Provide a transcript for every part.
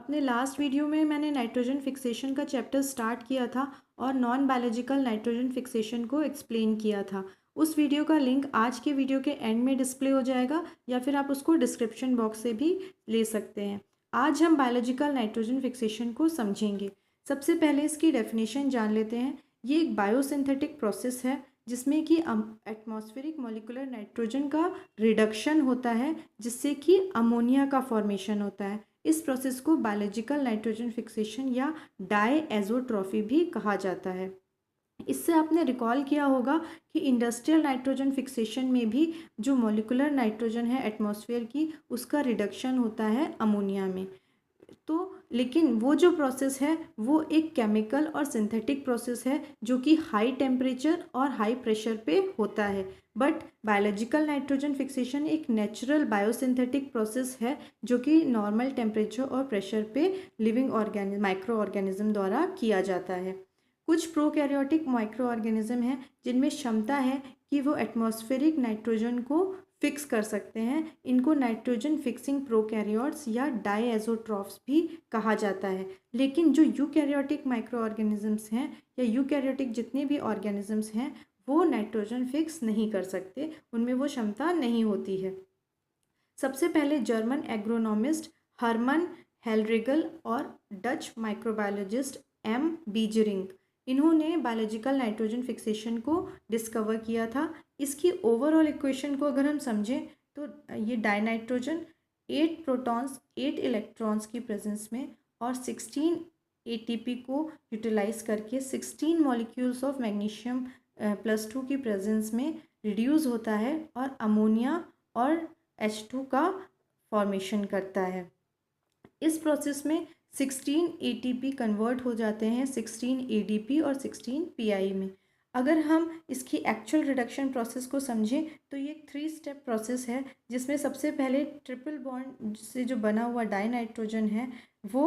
अपने last video में मैंने नाइट्रोजन फिक्सेशन का चैप्टर स्टार्ट किया था और नॉन बायोलॉजिकल नाइट्रोजन फिक्सेशन को एक्सप्लेन किया था। उस वीडियो का लिंक आज के वीडियो के एंड में डिस्प्ले हो जाएगा या फिर आप उसको डिस्क्रिप्शन बॉक्स से भी ले सकते हैं। आज हम बायोलॉजिकल नाइट्रोजन फिक्सेशन को समझेंगे। सबसे पहले इसकी डेफिनेशन जान लेते हैं। ये एक बायोसिंथेटिक प्रोसेस है जिसमें कि एटमॉस्फेरिक मॉलिक्यूलर नाइट्रोजन का रिडक्शन होता है जिससे कि अमोनिया का फॉर्मेशन होता है। इस प्रोसेस को बायोलॉजिकल नाइट्रोजन फिक्सेशन या डायएज़ोट्रॉफी भी कहा जाता है। इससे आपने रिकॉल किया होगा कि इंडस्ट्रियल नाइट्रोजन फिक्सेशन में भी जो मॉलिक्यूलर नाइट्रोजन है एटमॉस्फेयर की, उसका रिडक्शन होता है अमोनिया में। तो लेकिन वो जो प्रोसेस है वो एक केमिकल और सिंथेटिक प्रोसेस है जो कि हाई टेम्परेचर और हाई प्रेशर पे होता है। बट बायोलॉजिकल नाइट्रोजन फिक्सेशन एक नेचुरल बायोसिंथेटिक प्रोसेस है जो कि नॉर्मल टेम्परेचर और प्रेशर पे लिविंग माइक्रो ऑर्गेनिज्म द्वारा किया जाता है। कुछ प्रोकैरियोटिक माइक्रो ऑर्गेनिज्म हैं जिनमें क्षमता है कि वो एटमॉस्फेरिक नाइट्रोजन को फिक्स कर सकते हैं। इनको नाइट्रोजन फिक्सिंग प्रोकैरियोट्स या डायएज़ोट्रॉफ्स भी कहा जाता है। लेकिन जो यूकैरियोटिक माइक्रो ऑर्गेनिजम्स हैं या यूकैरियोटिक जितने भी ऑर्गेनिजम्स हैं वो नाइट्रोजन फिक्स नहीं कर सकते, उनमें वो क्षमता नहीं होती है। सबसे पहले जर्मन एग्रोनॉमिस्ट हर्मन हेलरिगल और डच माइक्रोबायोलॉजिस्ट एम बीजरिंग, इन्होंने बायोलॉजिकल नाइट्रोजन फिक्सेशन को डिस्कवर किया था। इसकी ओवरऑल इक्वेशन को अगर हम समझें तो ये डाइनाइट्रोजन 8 प्रोटॉन्स 8 इलेक्ट्रॉन्स की प्रेजेंस में और 16 एटीपी को यूटिलाइज करके 16 मॉलिक्यूल्स ऑफ मैग्नीशियम +2 की प्रेजेंस में रिड्यूस होता है और अमोनिया और H2 का फॉर्मेशन करता है। इस प्रोसेस में 16 ATP कन्वर्ट हो जाते हैं 16 ADP और 16 PI में। अगर हम इसकी एक्चुअल रिडक्शन प्रोसेस को समझें तो ये एक 3 स्टेप प्रोसेस है जिसमें सबसे पहले ट्रिपल बॉन्ड से जो बना हुआ डाइनाइट्रोजन है वो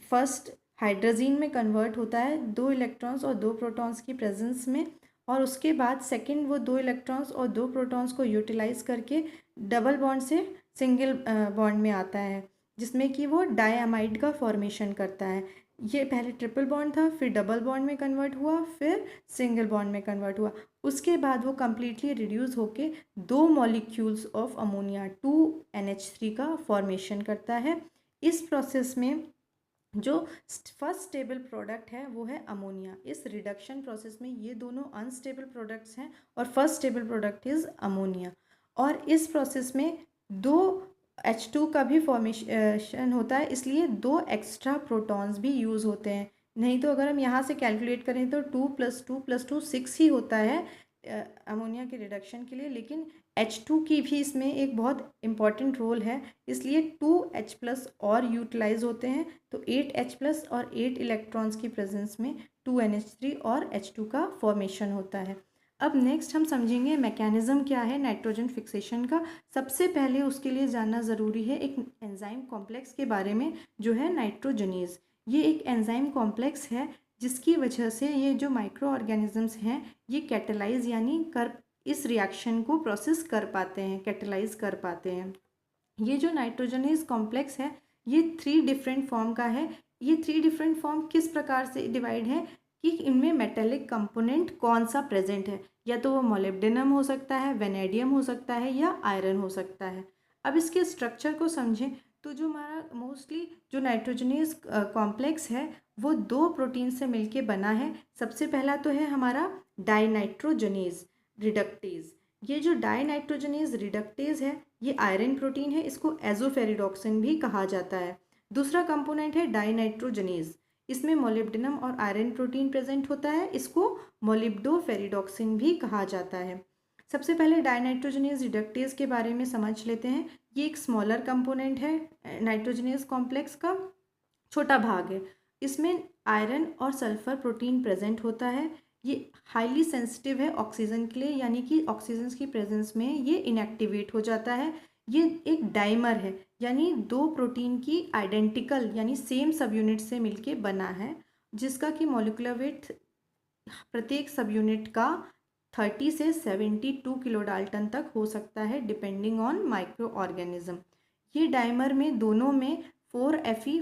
फर्स्ट हाइड्रोजीन में कन्वर्ट होता है 2 इलेक्ट्रॉन्स और 2 प्रोटॉन्स की प्रेजेंस में, और उसके बाद सेकंड वो 2 इलेक्ट्रॉन्स और 2 प्रोटॉन्स को यूटिलाइज करके डबल बॉन्ड से सिंगल बॉन्ड में आता है जिसमें कि वो डायमाइड का फॉर्मेशन करता है। ये पहले ट्रिपल बॉन्ड था, फिर डबल बॉन्ड में कन्वर्ट हुआ, फिर सिंगल बॉन्ड में कन्वर्ट हुआ। उसके बाद वो कम्प्लीटली रिड्यूस होके 2 मॉलिक्यूल्स ऑफ अमोनिया 2NH3 का फॉर्मेशन करता है। इस प्रोसेस में जो फर्स्ट स्टेबल प्रोडक्ट है वो है अमोनिया। इस रिडक्शन प्रोसेस में ये दोनों अनस्टेबल प्रोडक्ट्स हैं और first stable product is ammonia. और इस प्रोसेस में 2 H2 का भी फॉर्मेशन होता है, इसलिए 2 एक्स्ट्रा प्रोटॉन्स भी यूज़ होते हैं। नहीं तो अगर हम यहाँ से कैलकुलेट करें तो 2 + 2 + 2 6 ही होता है अमोनिया के रिडक्शन के लिए, लेकिन H2 की भी इसमें एक बहुत इम्पॉर्टेंट रोल है, इसलिए 2H+ और यूटिलाइज होते हैं। तो 8H+ और 8 इलेक्ट्रॉन्स की प्रेजेंस में 2NH3 और H2 का फॉर्मेशन होता है। अब नेक्स्ट हम समझेंगे मैकेनिज़्म क्या है नाइट्रोजन फिक्सेशन का। सबसे पहले उसके लिए जानना ज़रूरी है एक एंजाइम कॉम्प्लेक्स के बारे में जो है नाइट्रोजनेज। ये एक एंजाइम कॉम्प्लेक्स है जिसकी वजह से ये जो माइक्रो ऑर्गेनिजम्स हैं ये कैटेलाइज यानी कर इस रिएक्शन को प्रोसेस कर पाते हैं, कैटेलाइज कर पाते हैं। ये जो नाइट्रोजनेज कॉम्प्लेक्स है ये 3 डिफरेंट फॉर्म का है। ये 3 डिफरेंट फॉर्म किस प्रकार से डिवाइड है कि इनमें मेटेलिक कंपोनेंट कौन सा प्रेजेंट है, या तो वो मोलिब्डेनम हो सकता है, वेनेडियम हो सकता है या आयरन हो सकता है। अब इसके स्ट्रक्चर को समझें तो जो हमारा मोस्टली जो नाइट्रोजनेज कॉम्प्लेक्स है वो 2 प्रोटीन से मिलके बना है। सबसे पहला तो है हमारा डाइनाइट्रोजनेज रिडक्टेज। ये जो डाइनाइट्रोजनेज रिडक्टेज है ये आयरन प्रोटीन है, इसको एजोफेरिडॉक्सिन भी कहा जाता है। दूसरा कंपोनेंट है डाइनाइट्रोजनेज, इसमें मोलिब्डेनम और आयरन प्रोटीन प्रेजेंट होता है, इसको मोलिब्डोफेरिडॉक्सिन भी कहा जाता है। सबसे पहले डाइनाइट्रोजनेज रिडक्टेज के बारे में समझ लेते हैं। ये एक स्मॉलर कंपोनेंट है नाइट्रोजनेज कॉम्प्लेक्स का, छोटा भाग है। इसमें आयरन और सल्फर प्रोटीन प्रेजेंट होता है। ये हाईली सेंसिटिव है ऑक्सीजन के लिए, यानी कि ऑक्सीजन की प्रेजेंस में ये इनएक्टिवेट हो जाता है। ये एक डाइमर है यानी 2 प्रोटीन की आइडेंटिकल यानी सेम सब यूनिट से मिलके बना है, जिसका कि मॉलिक्यूलर वेट प्रत्येक सब यूनिट का 30 से 72 किलो डाल्टन तक हो सकता है डिपेंडिंग ऑन माइक्रो ऑर्गेनिज्म। ये डाइमर में दोनों में 4Fe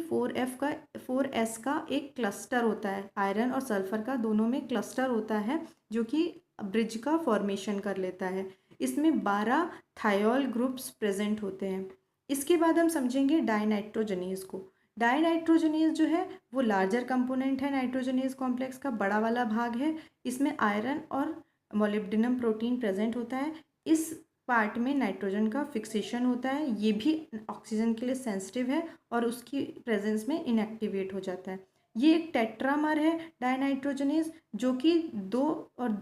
4S का एक क्लस्टर होता है, आयरन और सल्फर का दोनों में क्लस्टर होता है जो कि ब्रिज का फॉर्मेशन कर लेता है। इसमें 12 थायोल ग्रुप्स प्रेजेंट होते हैं। इसके बाद हम समझेंगे डाइनाइट्रोजनेज को। डाइनाइट्रोजनेज जो है वो लार्जर कंपोनेंट है नाइट्रोजनेज कॉम्प्लेक्स का, बड़ा वाला भाग है। इसमें आयरन और मोलिब्डेनम प्रोटीन प्रेजेंट होता है। इस पार्ट में नाइट्रोजन का फिक्सेशन होता है, ये भी ऑक्सीजन के लिए सेंसिटिव है और उसकी प्रेजेंस में इनएक्टिवेट हो जाता है। ये एक टेट्रामर है डाइनाइट्रोजनेज, जो कि 2 और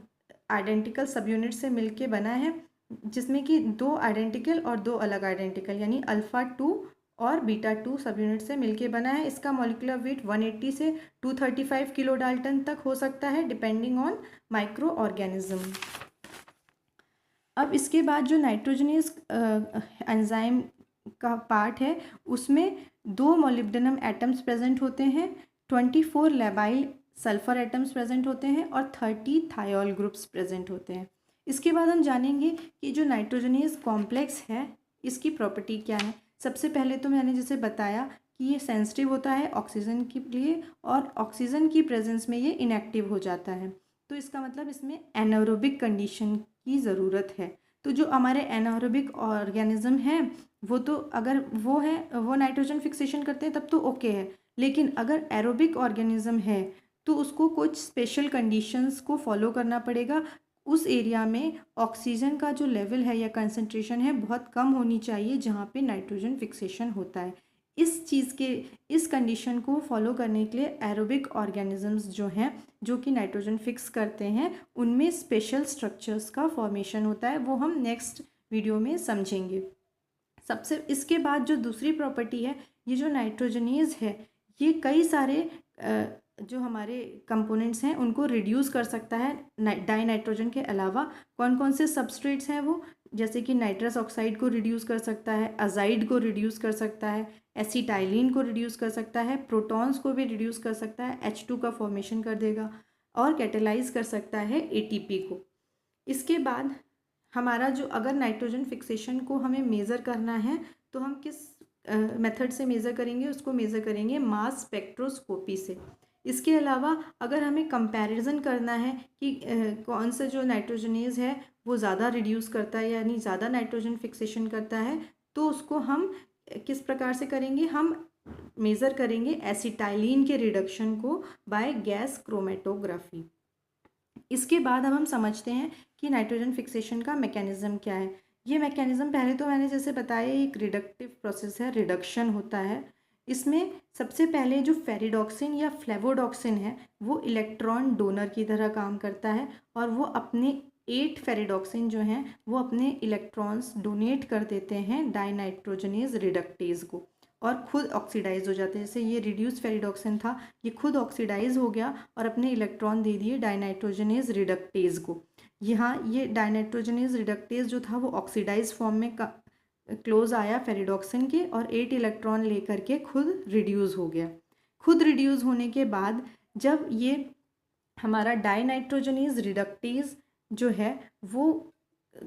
आइडेंटिकल सब यूनिट से मिलके बना है, जिसमें कि 2 आइडेंटिकल और 2 अलग आइडेंटिकल यानी अल्फ़ा 2 और बीटा 2 सब यूनिट से मिलके बना है। इसका मॉलिक्यूलर वेट 180 से 235 किलो डाल्टन तक हो सकता है डिपेंडिंग ऑन माइक्रो ऑर्गेनिज्म। अब इसके बाद जो नाइट्रोजनेज एंजाइम का पार्ट है उसमें 2 मोलिब्डेनम एटम्स प्रेजेंट होते हैं, 24 लेबाइल सल्फर एटम्स प्रेजेंट होते हैं और 30 थायोल ग्रुप्स प्रेजेंट होते हैं। इसके बाद हम जानेंगे कि जो नाइट्रोजनेज कॉम्प्लेक्स है इसकी प्रॉपर्टी क्या है। सबसे पहले तो मैंने जैसे बताया कि ये सेंसिटिव होता है ऑक्सीजन के लिए और ऑक्सीजन की प्रेजेंस में ये इनएक्टिव हो जाता है। तो इसका मतलब इसमें एनारोबिक कंडीशन की ज़रूरत है। तो जो हमारे एनारोबिक ऑर्गेनिज्म हैं वो तो अगर वो है वो नाइट्रोजन फिक्सेशन करते हैं तब तो ओके है, लेकिन अगर एरोबिक ऑर्गेनिज्म है तो उसको कुछ स्पेशल कंडीशंस को फॉलो करना पड़ेगा। उस एरिया में ऑक्सीजन का जो लेवल है या कंसंट्रेशन है बहुत कम होनी चाहिए जहाँ पे नाइट्रोजन फिक्सेशन होता है। इस कंडीशन को फॉलो करने के लिए एरोबिक ऑर्गेनिजम्स जो हैं जो कि नाइट्रोजन फिक्स करते हैं उनमें स्पेशल स्ट्रक्चर्स का फॉर्मेशन होता है, वो हम नेक्स्ट वीडियो में समझेंगे। सबसे इसके बाद जो दूसरी प्रॉपर्टी है, ये जो नाइट्रोजनेज है ये कई सारे जो हमारे कंपोनेंट्स हैं उनको रिड्यूस कर सकता है डाइनाइट्रोजन के अलावा। कौन कौन से सबस्ट्रेट्स हैं वो, जैसे कि नाइट्रस ऑक्साइड को रिड्यूस कर सकता है, अजाइड को रिड्यूस कर सकता है, एसिटाइलिन को रिड्यूस कर सकता है, प्रोटॉन्स को भी रिड्यूस कर सकता है, H2 का फॉर्मेशन कर देगा और कैटेलाइज कर सकता है ATP को। इसके बाद हमारा जो अगर नाइट्रोजन फिक्सेशन को हमें मेज़र करना है तो हम किस मेथड से मेज़र करेंगे, उसको मेज़र करेंगे मास स्पेक्ट्रोस्कोपी से। इसके अलावा अगर हमें कंपैरिजन करना है कि कौन सा जो नाइट्रोजनेज है वो ज़्यादा रिड्यूस करता है यानी ज़्यादा नाइट्रोजन फिक्सेशन करता है, तो उसको हम किस प्रकार से करेंगे, हम मेज़र करेंगे एसिटाइलिन के रिडक्शन को बाय गैस क्रोमेटोग्राफी। इसके बाद अब हम समझते हैं कि नाइट्रोजन फिक्सेशन का मैकेनिज़्म क्या है। ये मैकेनिज़्म पहले तो मैंने जैसे बताया एक रिडक्टिव प्रोसेस है, रिडक्शन होता है। इसमें सबसे पहले जो फेरिडॉक्सिन या फ्लेवोडॉक्सिन है वो इलेक्ट्रॉन डोनर की तरह काम करता है और वो अपने 8 फेरिडॉक्सिन जो हैं वो अपने इलेक्ट्रॉन्स डोनेट कर देते हैं डाइनाइट्रोजनेज रिडक्टेज को और खुद ऑक्सीडाइज हो जाते हैं। जैसे ये रिड्यूस फेरिडॉक्सिन था, ये खुद ऑक्सीडाइज हो गया और अपने इलेक्ट्रॉन दे दिए डाइनाइट्रोजनेज रिडक्टेज को। यहाँ ये डाइनाइट्रोजनेज रिडक्टेज जो था वो ऑक्सीडाइज फॉर्म में क्लोज आया फेरिडॉक्सिन के और 8 इलेक्ट्रॉन लेकर के खुद रिड्यूस हो गया। खुद रिड्यूस होने के बाद जब ये हमारा डाइनाइट्रोजनेज रिडक्टेज जो है वो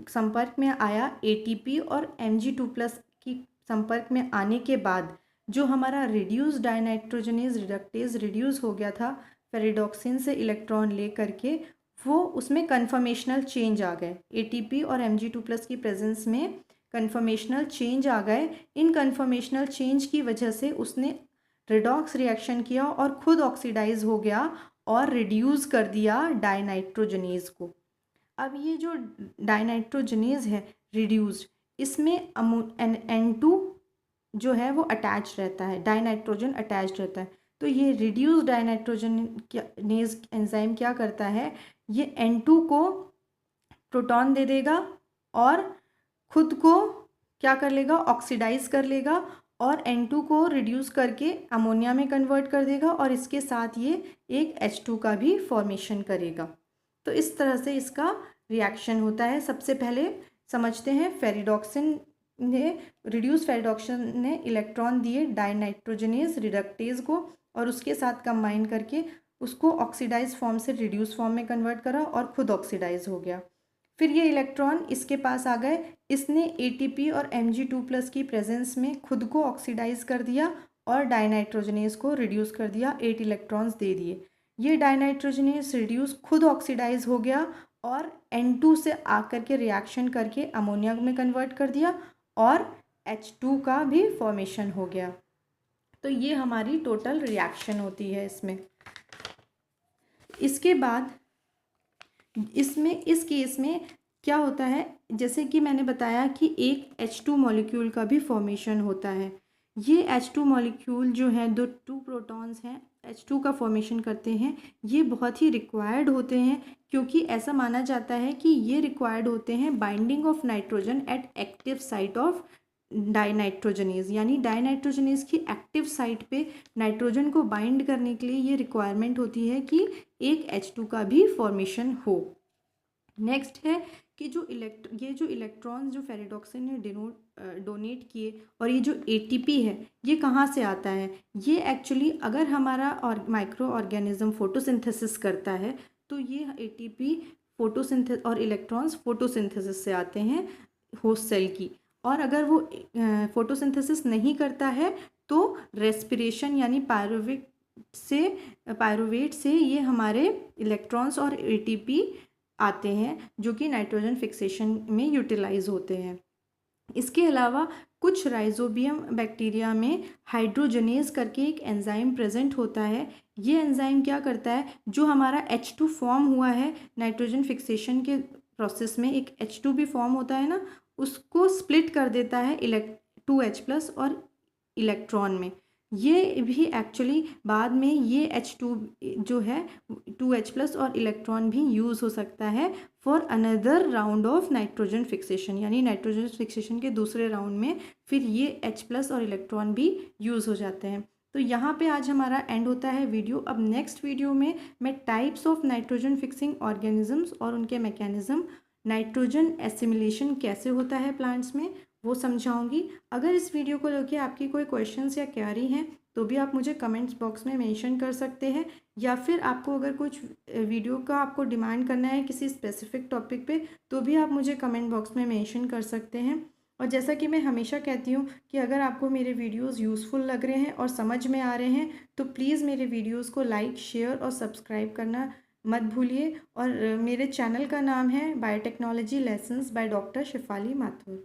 संपर्क में आया ATP और Mg2+ की संपर्क में आने के बाद जो हमारा रिड्यूस डाइनाइट्रोजनेज रिडक्टेज रिड्यूस हो गया था फेरिडॉक्सिन से इलेक्ट्रॉन ले करके, वो उसमें कन्फर्मेशनल चेंज आ गए। ATP और Mg2+ की प्रेजेंस में कन्फर्मेशनल चेंज आ गए। इन कन्फर्मेशनल चेंज की वजह से उसने रिडॉक्स रिएक्शन किया और खुद ऑक्सीडाइज हो गया और रिड्यूस कर दिया डाइनाइट्रोजनेज को। अब ये जो डाइनाइट्रोजनेज है रिड्यूस्ड, इसमें N2 जो है वो अटैच रहता है, डाइनाइट्रोजन अटैच रहता है। तो ये रिड्यूस्ड डाइनाइट्रोजनेज एंजाइम क्या करता है, ये N2 को प्रोटॉन दे देगा और खुद को क्या कर लेगा, ऑक्सीडाइज कर लेगा और N2 को रिड्यूस करके अमोनिया में कन्वर्ट कर देगा और इसके साथ ये एक H2 का भी फॉर्मेशन करेगा। तो इस तरह से इसका रिएक्शन होता है। सबसे पहले समझते हैं फेरिडॉक्सिन ने रिड्यूस फेरिडॉक्सिन ने इलेक्ट्रॉन दिए डाइनाइट्रोजनेज रिडक्टेज को और उसके साथ कंबाइन करके उसको ऑक्सीडाइज फॉर्म से रिड्यूस फॉर्म में कन्वर्ट करा और खुद ऑक्सीडाइज हो गया। फिर ये इलेक्ट्रॉन इसके पास आ गए, इसने ATP और Mg2+ की प्रेजेंस में खुद को ऑक्सीडाइज कर दिया और डाइनाइट्रोजनेस को रिड्यूस कर दिया, 8 इलेक्ट्रॉन्स दे दिए। ये डाइनाइट्रोजनेस रिड्यूस खुद ऑक्सीडाइज हो गया और N2 से आकर के रिएक्शन करके अमोनिया में कन्वर्ट कर दिया और H2 का भी फॉर्मेशन हो गया। तो ये हमारी टोटल रिएक्शन होती है इसमें। इसके बाद इसमें इस केस में क्या होता है, जैसे कि मैंने बताया कि एक H2 मॉलिक्यूल का भी फॉर्मेशन होता है। ये H2 मॉलिक्यूल जो है, 2 प्रोटॉन्स हैं, H2 का फॉर्मेशन करते हैं। ये बहुत ही रिक्वायर्ड होते हैं क्योंकि ऐसा माना जाता है कि ये रिक्वायर्ड होते हैं binding of nitrogen at active site of dinitrogenase, यानी डाइनाइट्रोजनेज की एक्टिव साइट पे नाइट्रोजन को बाइंड करने के लिए ये रिक्वायरमेंट होती है कि एक H2 का भी फॉर्मेशन हो। नेक्स्ट है कि ये जो इलेक्ट्रॉन्स जो फेरेडोक्सिन ने डोनेट किए और ये जो ATP है ये कहाँ से आता है, ये एक्चुअली अगर हमारा और माइक्रो ऑर्गेनिज्म फोटोसिंथेसिस करता है तो ये ATP फोटोसिंथेसिस और इलेक्ट्रॉन्स फोटोसिंथेसिस से आते हैं होस्ट सेल की। और अगर वो फोटोसिंथेसिस नहीं करता है तो रेस्पिरेशन यानी पायरुवेट से ये हमारे इलेक्ट्रॉन्स और ATP आते हैं जो कि नाइट्रोजन फिक्सेशन में यूटिलाइज होते हैं। इसके अलावा कुछ राइजोबियम बैक्टीरिया में हाइड्रोजनेज करके एक एंजाइम प्रेजेंट होता है। ये एंजाइम क्या करता है, जो हमारा H2 फॉर्म हुआ है नाइट्रोजन फिक्सेशन के प्रोसेस में, एक H2 भी फॉर्म होता है ना, उसको स्प्लिट कर देता है 2H+ और इलेक्ट्रॉन में। ये भी एक्चुअली बाद में ये H2 जो है 2H+ और इलेक्ट्रॉन भी यूज़ हो सकता है for another round of nitrogen fixation, यानी नाइट्रोजन फिक्सेशन के दूसरे राउंड में फिर ये H+ और इलेक्ट्रॉन भी यूज़ हो जाते हैं। तो यहाँ पे आज हमारा एंड होता है वीडियो। अब नेक्स्ट वीडियो में मैं types of nitrogen fixing organisms और उनके मैकेनिज्म, नाइट्रोजन एसिमिलेशन कैसे होता है प्लांट्स में, वो समझाऊंगी। अगर इस वीडियो को लेकर आपकी कोई क्वेश्चंस या क्वेरी हैं तो भी आप मुझे कमेंट्स बॉक्स में मेंशन कर सकते हैं, या फिर आपको अगर कुछ वीडियो का आपको डिमांड करना है किसी स्पेसिफिक टॉपिक पे तो भी आप मुझे कमेंट बॉक्स में मेंशन कर सकते हैं। और जैसा कि मैं हमेशा कहती हूँ कि अगर आपको मेरे वीडियोस यूज़फुल लग रहे हैं और समझ में आ रहे हैं तो प्लीज़ मेरे वीडियोस को लाइक, शेयर और सब्सक्राइब करना मत भूलिए। और मेरे चैनल का नाम है biotechnology lessons by doctor Shifali Mathur.